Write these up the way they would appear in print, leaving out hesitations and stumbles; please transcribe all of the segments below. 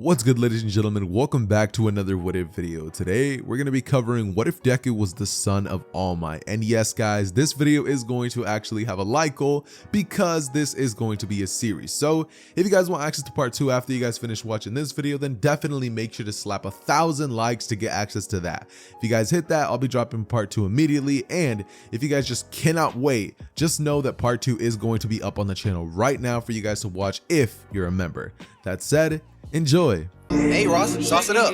What's good, ladies and gentlemen? Welcome back to another What If video. Today we're going to be covering what if Deku was the son of All Might. And yes guys, this video is going to actually have a like goal because this is going to be a series. So if you guys want access to part 2 after you guys finish watching this video, then definitely make sure to slap 1,000 likes to get access to that. If you guys hit that, I'll be dropping part 2 immediately. And if you guys just cannot wait, just know that part 2 is going to be up on the channel right now for you guys to watch if you're a member. That said, enjoy. Hey Ross, sauce it up.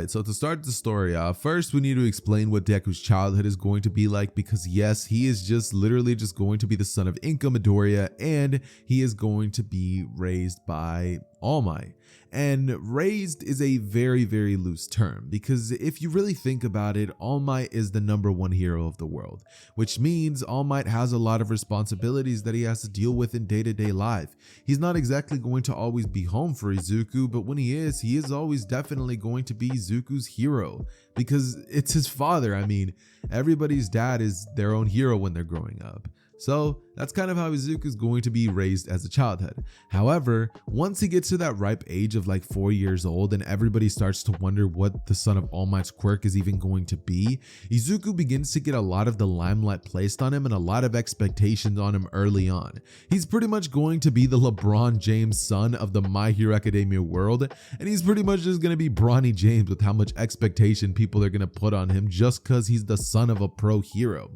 So to start the story off, first we need to explain what Deku's childhood is going to be like, because yes, he is just literally just going to be the son of Inca Midoriya, and he is going to be raised by All Might. And raised is a very loose term, because if you really think about it, All Might is the #1 hero of the world, which means All Might has a lot of responsibilities that he has to deal with in day-to-day life. He's not exactly going to always be home for Izuku, but when he is always definitely going to be Izuku's hero, because it's his father. I mean, everybody's dad is their own hero when they're growing up. So that's kind of how Izuku is going to be raised as a childhood. However, once he gets to that ripe age of like 4 years old and everybody starts to wonder what the son of All Might's quirk is even going to be, Izuku begins to get a lot of the limelight placed on him and a lot of expectations on him early on. He's pretty much going to be the LeBron James son of the My Hero Academia world, and he's pretty much just going to be Bronny James with how much expectation people are going to put on him just because he's the son of a pro hero.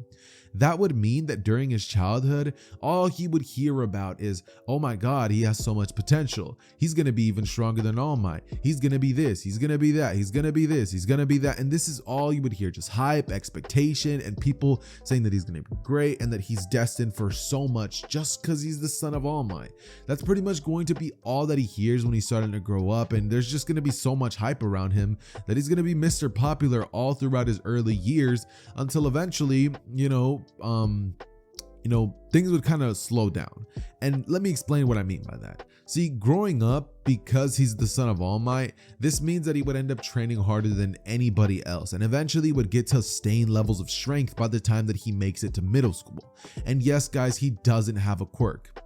That would mean that during his childhood, all he would hear about is, oh my god, he has so much potential. He's going to be even stronger than All Might. He's going to be this, he's going to be that, he's going to be this, he's going to be that. And this is all you would hear, just hype, expectation, and people saying that he's going to be great and that he's destined for so much just because he's the son of All Might. That's pretty much going to be all that he hears when he's starting to grow up, and there's just going to be so much hype around him that he's going to be Mr. Popular all throughout his early years until eventually, things would kind of slow down. And let me explain what I mean by that. See, growing up, because he's the son of All Might, this means that he would end up training harder than anybody else and eventually would get to sustained levels of strength by the time that he makes it to middle school. And yes, guys, he doesn't have a quirk.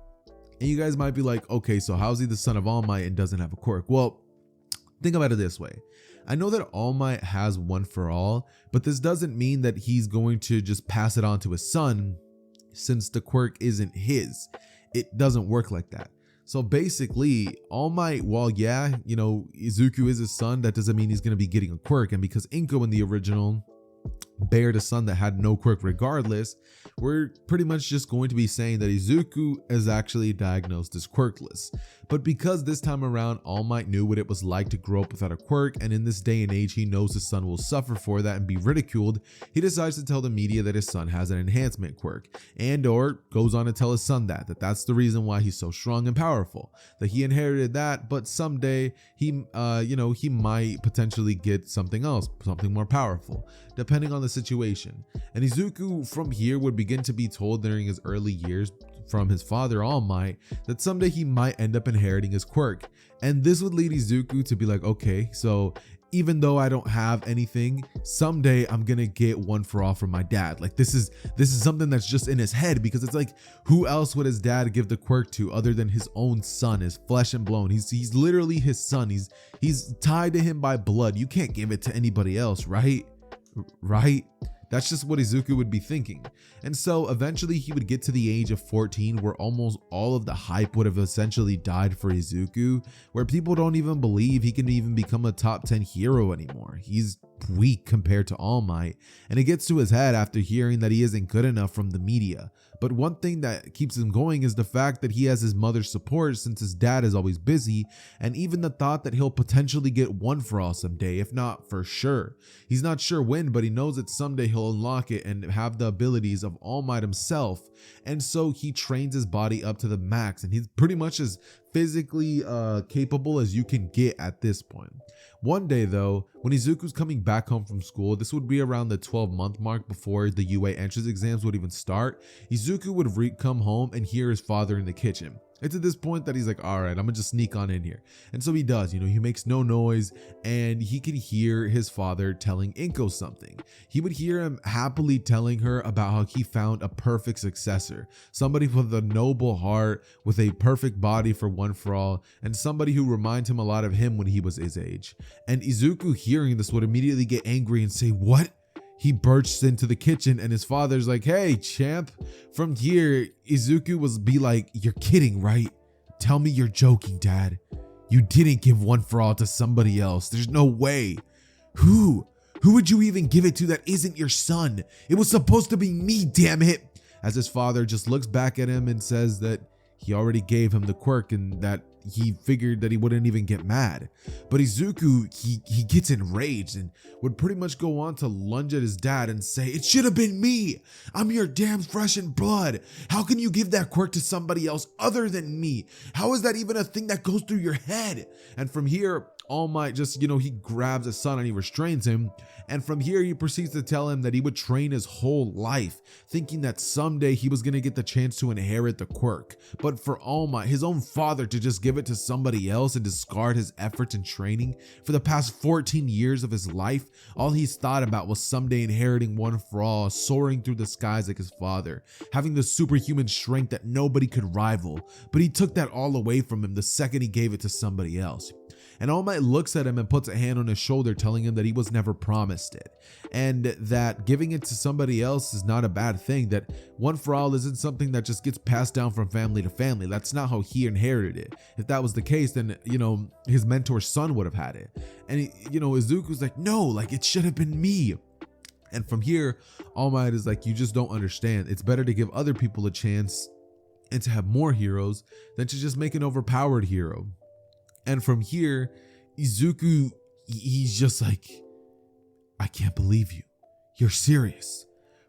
And you guys might be like, okay, so how's he the son of All Might and doesn't have a quirk? Well, think about it this way. I know that All Might has One for All, but this doesn't mean that he's going to just pass it on to his son since the quirk isn't his. It doesn't work like that. So basically, All Might, while yeah, Izuku is his son, that doesn't mean he's going to be getting a quirk. And because Inko in the original bared a son that had no quirk regardless, we're pretty much just going to be saying that Izuku is actually diagnosed as quirkless. But because this time around All Might knew what it was like to grow up without a quirk, and in this day and age he knows his son will suffer for that and be ridiculed, he decides to tell the media that his son has an enhancement quirk, and or goes on to tell his son that that's the reason why he's so strong and powerful, that he inherited that, but someday he might potentially get something else, something more powerful, depending on the situation. And Izuku from here would begin to be told during his early years from his father All Might that someday he might end up inheriting his quirk. And this would lead Izuku to be like, okay, so even though I don't have anything, someday I'm gonna get One for All from my dad. Like this is something that's just in his head, because it's like, who else would his dad give the quirk to other than his own son, his flesh and bone? He's literally his son. He's tied to him by blood. You can't give it to anybody else, right? That's just what Izuku would be thinking. And so eventually he would get to the age of 14 where almost all of the hype would have essentially died for Izuku, where people don't even believe he can even become a top 10 hero anymore. He's weak compared to All Might, and it gets to his head after hearing that he isn't good enough from the media. But one thing that keeps him going is the fact that he has his mother's support since his dad is always busy, and even the thought that he'll potentially get One For All someday, if not for sure. He's not sure when, but he knows that someday he'll unlock it and have the abilities of All Might himself, and so he trains his body up to the max, and he's pretty much as physically capable as you can get at this point. One day though, when Izuku's coming back home from school, this would be around the 12-month mark before the UA entrance exams would even start, Izuku would come home and hear his father in the kitchen. It's at this point that he's like, all right, I'm gonna just sneak on in here. And so he does, he makes no noise, and he can hear his father telling Inko something. He would hear him happily telling her about how he found a perfect successor, somebody with a noble heart, with a perfect body for One For All, and somebody who reminds him a lot of him when he was his age. And Izuku hearing this would immediately get angry and say, what? He bursts into the kitchen and his father's like, hey, champ. From here, Izuku was be like, you're kidding, right? Tell me you're joking, dad. You didn't give One For All to somebody else. There's no way. Who? Who would you even give it to that isn't your son? It was supposed to be me, damn it. As his father just looks back at him and says that he already gave him the quirk and that he figured that he wouldn't even get mad. But Izuku, he gets enraged and would pretty much go on to lunge at his dad and say, it should have been me. I'm your damn flesh and blood. How can you give that quirk to somebody else other than me? How is that even a thing that goes through your head? And from here, All Might just, he grabs his son and he restrains him. And from here, he proceeds to tell him that he would train his whole life, thinking that someday he was going to get the chance to inherit the quirk. But for All Might, his own father, to just give it to somebody else and discard his efforts and training for the past 14 years of his life, all he's thought about was someday inheriting One For All, soaring through the skies like his father, having the superhuman strength that nobody could rival. But he took that all away from him the second he gave it to somebody else. And All Might looks at him and puts a hand on his shoulder, telling him that he was never promised it, and that giving it to somebody else is not a bad thing, that One For All isn't something that just gets passed down from family to family. That's not how he inherited it. If that was the case, then, his mentor's son would have had it. And, Izuku's like, no, like it should have been me. And from here, All Might is like, you just don't understand. It's better to give other people a chance and to have more heroes than to just make an overpowered hero. And from here, Izuku, he's just like, I can't believe you. You're serious.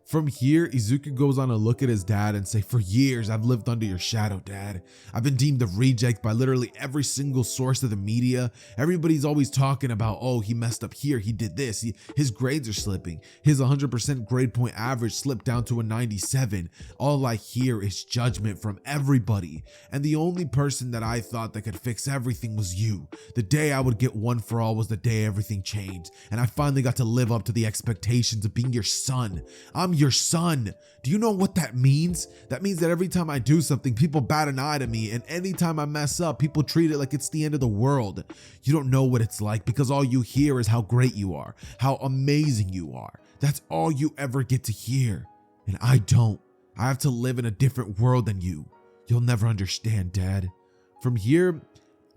From here, Izuku goes on to look at his dad and say, for years, I've lived under your shadow, dad. I've been deemed a reject by literally every single source of the media. Everybody's always talking about, oh, he messed up here. He did this. His grades are slipping. His 100% grade point average slipped down to a 97. All I hear is judgment from everybody. And the only person that I thought that could fix everything was you. The day I would get One For All was the day everything changed. And I finally got to live up to the expectations of being your son. I'm your son. Do you know what that means? That means that every time I do something, people bat an eye to me, and anytime I mess up, people treat it like it's the end of the world. You don't know what it's like because all you hear is how great you are, how amazing you are. That's all you ever get to hear. And I don't. I have to live in a different world than you. You'll never understand, Dad. From here,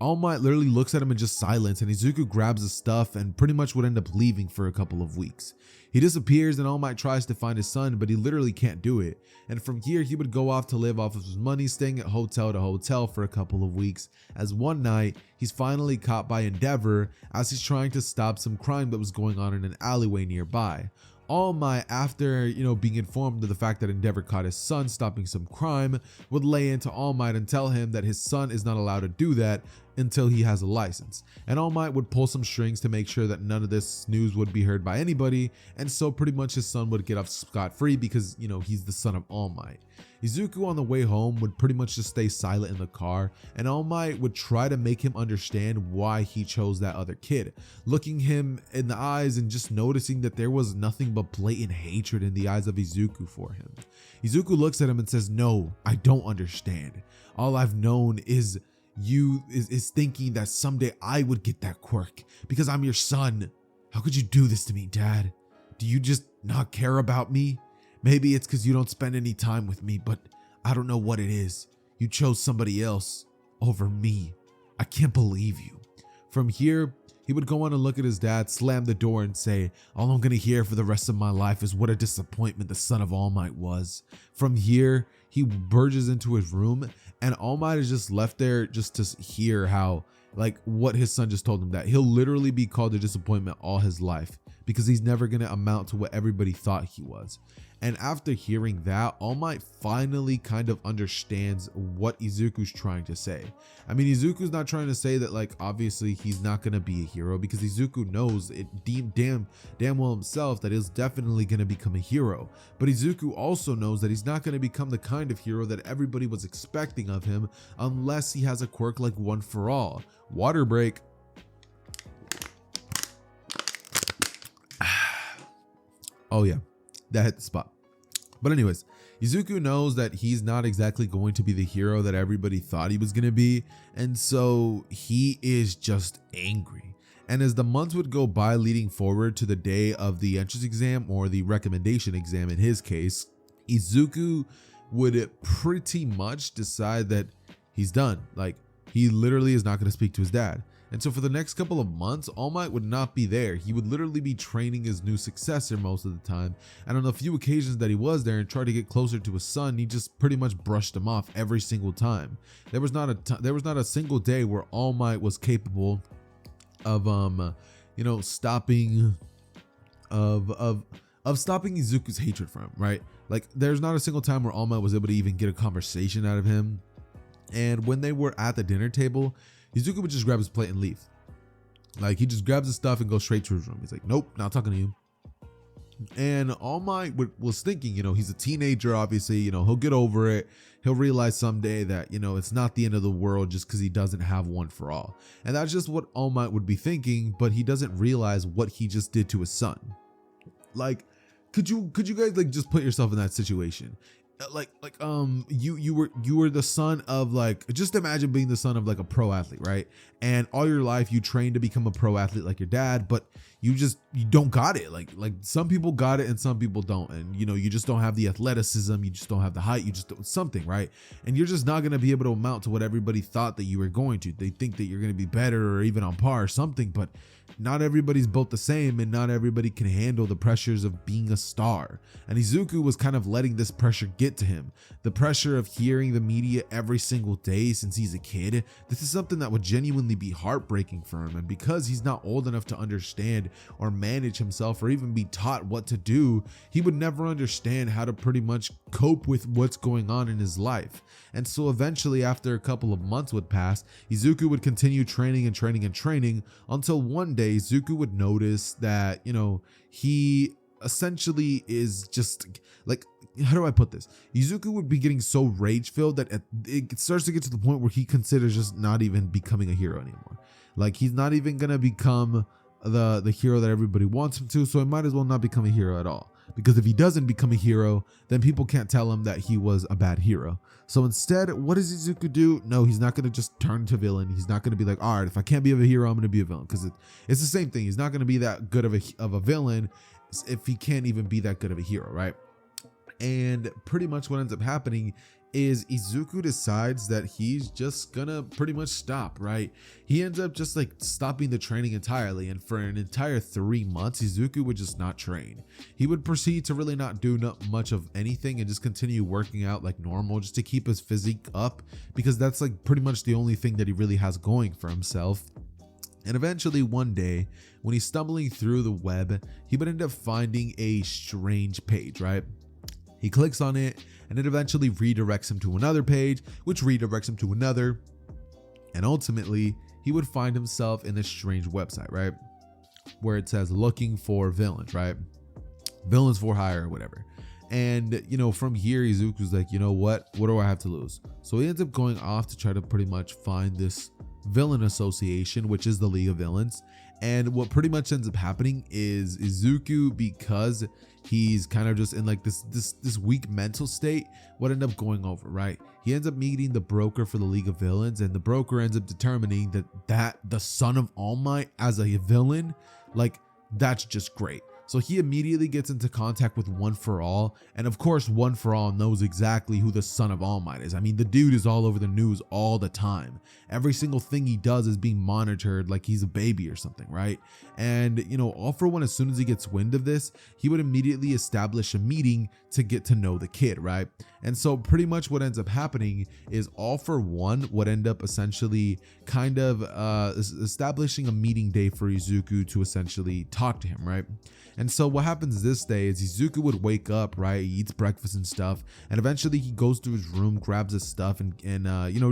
All Might literally looks at him in just silence, and Izuku grabs his stuff and pretty much would end up leaving for a couple of weeks. He disappears and All Might tries to find his son, but he literally can't do it. And from here, he would go off to live off of his money, staying at hotel to hotel for a couple of weeks, as one night, he's finally caught by Endeavor as he's trying to stop some crime that was going on in an alleyway nearby. All Might, after being informed of the fact that Endeavor caught his son stopping some crime, would lay into All Might and tell him that his son is not allowed to do that until he has a license. And All Might would pull some strings to make sure that none of this news would be heard by anybody, and so pretty much his son would get off scot-free because he's the son of All Might. Izuku on the way home would pretty much just stay silent in the car, and All Might would try to make him understand why he chose that other kid, looking him in the eyes and just noticing that there was nothing but blatant hatred in the eyes of Izuku for him. Izuku looks at him and says, no, I don't understand. All I've known is you is thinking that someday I would get that quirk because I'm your son. How could you do this to me, Dad? Do you just not care about me? Maybe it's because you don't spend any time with me, but I don't know what it is. You chose somebody else over me. I can't believe you. From here, He would go on and look at his dad, slam the door, and say, "All I'm gonna hear for the rest of my life is what a disappointment the son of All Might was." From here, he burges into his room, and All Might is just left there just to hear how, like, what his son just told him, that he'll literally be called a disappointment all his life because he's never gonna amount to what everybody thought he was. And after hearing that, All Might finally kind of understands what Izuku's trying to say. I mean, Izuku's not trying to say that, like, obviously he's not going to be a hero, because Izuku knows it damn well himself that he's definitely going to become a hero. But Izuku also knows that he's not going to become the kind of hero that everybody was expecting of him unless he has a quirk like One for All. Water break. Oh yeah, that hit the spot. But anyways, Izuku knows that he's not exactly going to be the hero that everybody thought he was going to be, and so he is just angry. And as the months would go by leading forward to the day of the entrance exam, or the recommendation exam in his case, Izuku would pretty much decide that he's done. Like, he literally is not going to speak to his dad. And so for the next couple of months, All Might would not be there. He would literally be training his new successor most of the time. And on the few occasions that he was there and tried to get closer to his son, he just pretty much brushed him off every single time. There was not a single day where All Might was capable of stopping Izuku's hatred for him, right? Like, there's not a single time where All Might was able to even get a conversation out of him. And when they were at the dinner table, Izuku would just grab his plate and leave. Like, he just grabs his stuff and goes straight to his room. He's like, "Nope, not talking to you." And All Might was thinking, he's a teenager, obviously, he'll get over it. He'll realize someday that, it's not the end of the world just because he doesn't have One for All. And that's just what All Might would be thinking, but he doesn't realize what he just did to his son. Like, could you guys, like, just put yourself in that situation? You were the son of, like, just imagine being the son of, like, a pro athlete, right? And all your life you trained to become a pro athlete like your dad, but you don't got it. Like some people got it and some people don't. And you just don't have the athleticism, you just don't have the height, you just don't something, right? And you're just not going to be able to amount to what everybody thought that you were going to. They think that you're going to be better or even on par or something, but not everybody's built the same, and not everybody can handle the pressures of being a star. And Izuku was kind of letting this pressure get to him. The pressure of hearing the media every single day since he's a kid. This is something that would genuinely be heartbreaking for him. And because he's not old enough to understand or manage himself or even be taught what to do, he would never understand how to pretty much cope with what's going on in his life. And so eventually, after a couple of months would pass, Izuku would continue training until one day Izuku would notice that, he essentially is just like, how do I put this? Izuku would be getting so rage-filled that it starts to get to the point where he considers just not even becoming a hero anymore. Like, he's not even gonna become the hero that everybody wants him to, so he might as well not become a hero at all. Because if he doesn't become a hero, then people can't tell him that he was a bad hero. So instead, what does Izuku do? No, he's not going to just turn to villain. He's not going to be like, all right, if I can't be a hero, I'm going to be a villain. Because it's the same thing. He's not going to be that good of a villain if he can't even be that good of a hero, right? And pretty much what ends up happening is Izuku decides that he's just gonna pretty much stop, right? He ends up just like stopping the training entirely, and for an entire 3 months, Izuku would just not train. He would proceed to really not do much of anything and just continue working out like normal just to keep his physique up, because that's like pretty much the only thing that he really has going for himself. And eventually one day, when he's stumbling through the web, he would end up finding a strange page, right? He clicks on it, and it eventually redirects him to another page, which redirects him to another. And ultimately, he would find himself in this strange website, right? Where it says looking for villains, right? Villains for hire or whatever. And, from here, Izuku's like, what do I have to lose? So he ends up going off to try to pretty much find this villain association, which is the League of Villains. And what pretty much ends up happening is Izuku, because he's kind of just in like this weak mental state, what ended up going over, right? He ends up meeting the broker for the League of Villains, and the broker ends up determining that the son of All Might as a villain, like, that's just great. So he immediately gets into contact with One For All, and of course One For All knows exactly who the son of All Might is. I mean, the dude is all over the news all the time. Every single thing he does is being monitored like he's a baby or something, right? And All For One, as soon as he gets wind of this, he would immediately establish a meeting to get to know the kid, right? And so pretty much what ends up happening is All For One would end up essentially kind of establishing a meeting day for Izuku to essentially talk to him, right? And so what happens this day is Izuku would wake up, right? He eats breakfast and stuff, and eventually he goes to his room, grabs his stuff, and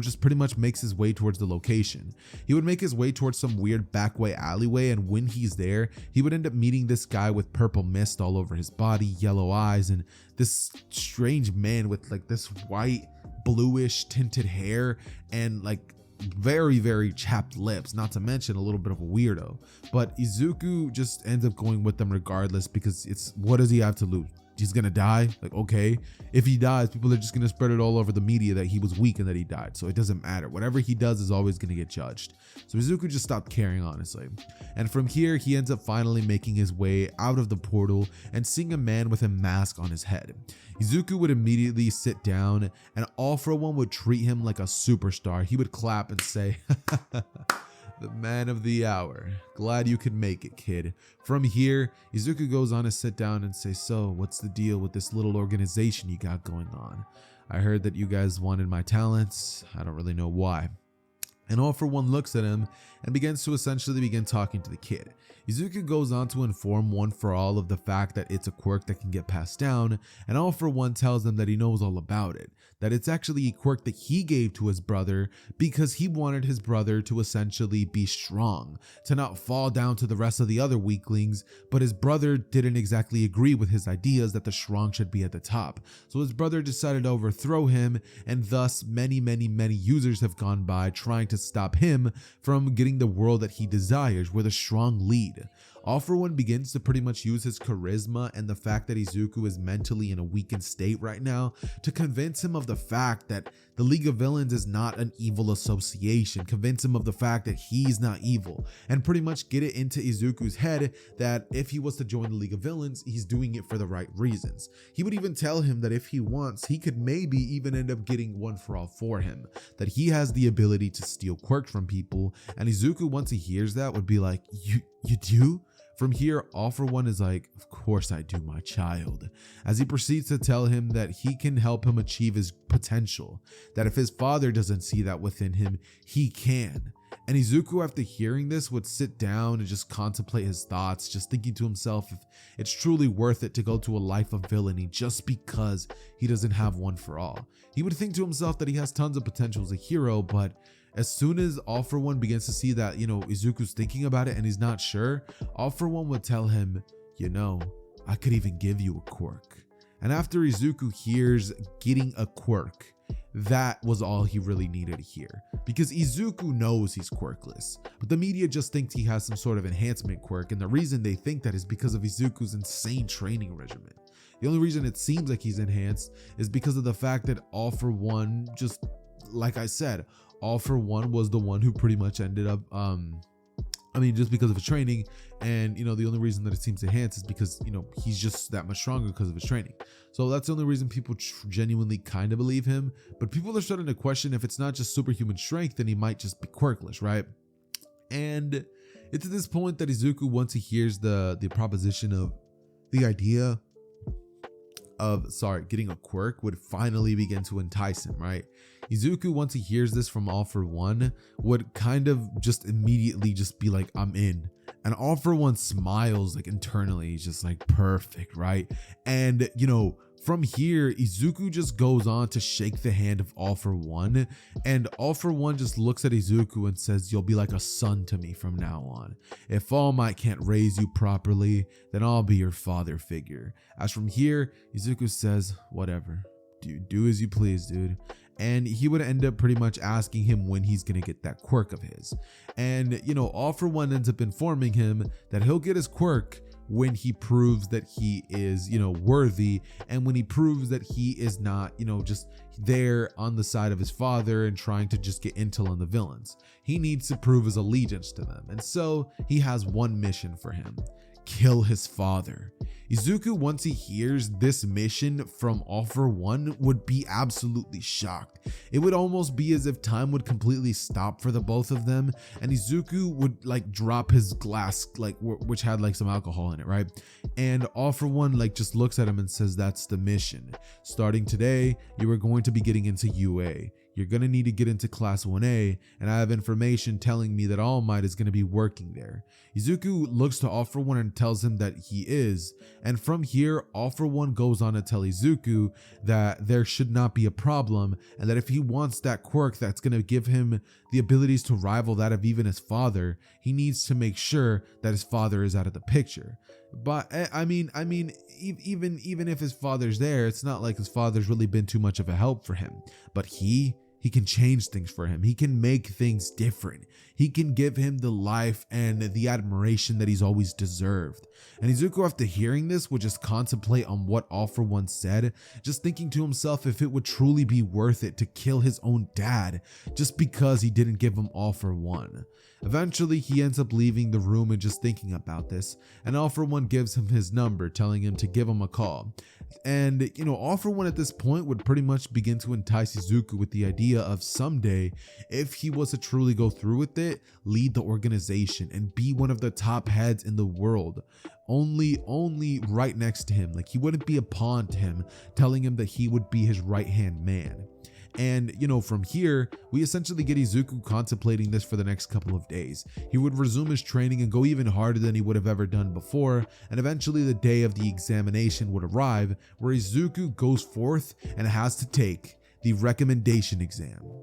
just pretty much makes his way towards the location. He would make his way towards some weird backway alleyway, and when he's there, he would end up meeting this guy with purple mist all over his body, yellow eyes, and this strange man with like this white, bluish tinted hair and like very, very chapped lips, not to mention a little bit of a weirdo. But Izuku just ends up going with them regardless, because what does he have to lose? He's gonna die. Like, okay, if he dies, people are just gonna spread it all over the media that he was weak and that he died, so it doesn't matter. Whatever he does is always gonna get judged. So Izuku just stopped caring, honestly. And from here, he ends up finally making his way out of the portal and seeing a man with a mask on his head. Izuku would immediately sit down, and All For One would treat him like a superstar. He would clap and say, "The man of the hour. Glad you could make it, kid." From here, Izuku goes on to sit down and say, "So, what's the deal with this little organization you got going on? I heard that you guys wanted my talents. I don't really know why." And All For One looks at him and begins to essentially begin talking to the kid. Izuku goes on to inform One For All of the fact that it's a quirk that can get passed down, and All For One tells them that he knows all about it, that it's actually a quirk that he gave to his brother because he wanted his brother to essentially be strong, to not fall down to the rest of the other weaklings, but his brother didn't exactly agree with his ideas that the strong should be at the top. So his brother decided to overthrow him, and thus many users have gone by trying to stop him from getting the world that he desires, where the strong lead. All For One begins to pretty much use his charisma and the fact that Izuku is mentally in a weakened state right now to convince him of the fact that the League of Villains is not an evil association, convince him of the fact that he's not evil, and pretty much get it into Izuku's head that if he was to join the League of Villains, he's doing it for the right reasons. He would even tell him that if he wants, he could maybe even end up getting One For All for him, that he has the ability to steal quirks from people, and Izuku, once he hears that, would be like, you do? From here, All For One is like, "Of course I do, my child," as he proceeds to tell him that he can help him achieve his potential, that if his father doesn't see that within him, he can. And Izuku, after hearing this, would sit down and just contemplate his thoughts, just thinking to himself if it's truly worth it to go to a life of villainy just because he doesn't have One For All. He would think to himself that he has tons of potential as a hero, but as soon as All For One begins to see that, Izuku's thinking about it and he's not sure, All For One would tell him, "I could even give you a quirk." And after Izuku hears getting a quirk, that was all he really needed to hear, because Izuku knows he's quirkless, but the media just thinks he has some sort of enhancement quirk, and the reason they think that is because of Izuku's insane training regimen. The only reason it seems like he's enhanced is because of the fact that All For One, just like I said, All For One was the one who pretty much ended up, just because of his training, and the only reason that it seems enhanced is because he's just that much stronger because of his training. So that's the only reason people genuinely kind of believe him. But people are starting to question if it's not just superhuman strength, then he might just be quirkless, right? And it's at this point that Izuku, once he hears the proposition of the idea of getting a quirk, would finally begin to entice him, right? Izuku, once he hears this from All For One, would kind of just immediately just be like, "I'm in." And All For One smiles like internally. He's just like, "Perfect," right? And from here, Izuku just goes on to shake the hand of All For One, and All For One just looks at Izuku and says, "You'll be like a son to me from now on. If All Might can't raise you properly, then I'll be your father figure." As from here, Izuku says, "Whatever, dude, do as you please, dude." And he would end up pretty much asking him when he's gonna get that quirk of his. And All For One ends up informing him that he'll get his quirk when he proves that he is, worthy, and when he proves that he is not, just there on the side of his father and trying to just get intel on the villains. He needs to prove his allegiance to them. And so he has one mission for him: kill his father. Izuku, once he hears this mission from All For One, would be absolutely shocked. It would almost be as if time would completely stop for the both of them, and Izuku would like drop his glass, like which had like some alcohol in it, right? And All For One like just looks at him and says, "That's the mission. Starting today, you are going to be getting into UA. You're going to need to get into Class 1A, and I have information telling me that All Might is going to be working there." Izuku looks to All For One and tells him that he is, and from here, All For One goes on to tell Izuku that there should not be a problem, and that if he wants that quirk that's going to give him the abilities to rival that of even his father, he needs to make sure that his father is out of the picture. But I mean, even if his father's there, it's not like his father's really been too much of a help for him. But he can change things for him. He can make things different. He can give him the life and the admiration that he's always deserved. And Izuku, after hearing this, would just contemplate on what All For One said, just thinking to himself if it would truly be worth it to kill his own dad just because he didn't give him All For One. Eventually, he ends up leaving the room and just thinking about this, and All For One gives him his number, telling him to give him a call. And, All For One at this point would pretty much begin to entice Izuku with the idea of someday, if he was to truly go through with it, lead the organization and be one of the top heads in the world. Only right next to him. Like, he wouldn't be a pawn to him, telling him that he would be his right-hand man. And, from here, we essentially get Izuku contemplating this for the next couple of days. He would resume his training and go even harder than he would have ever done before, and eventually the day of the examination would arrive, where Izuku goes forth and has to take the recommendation exam.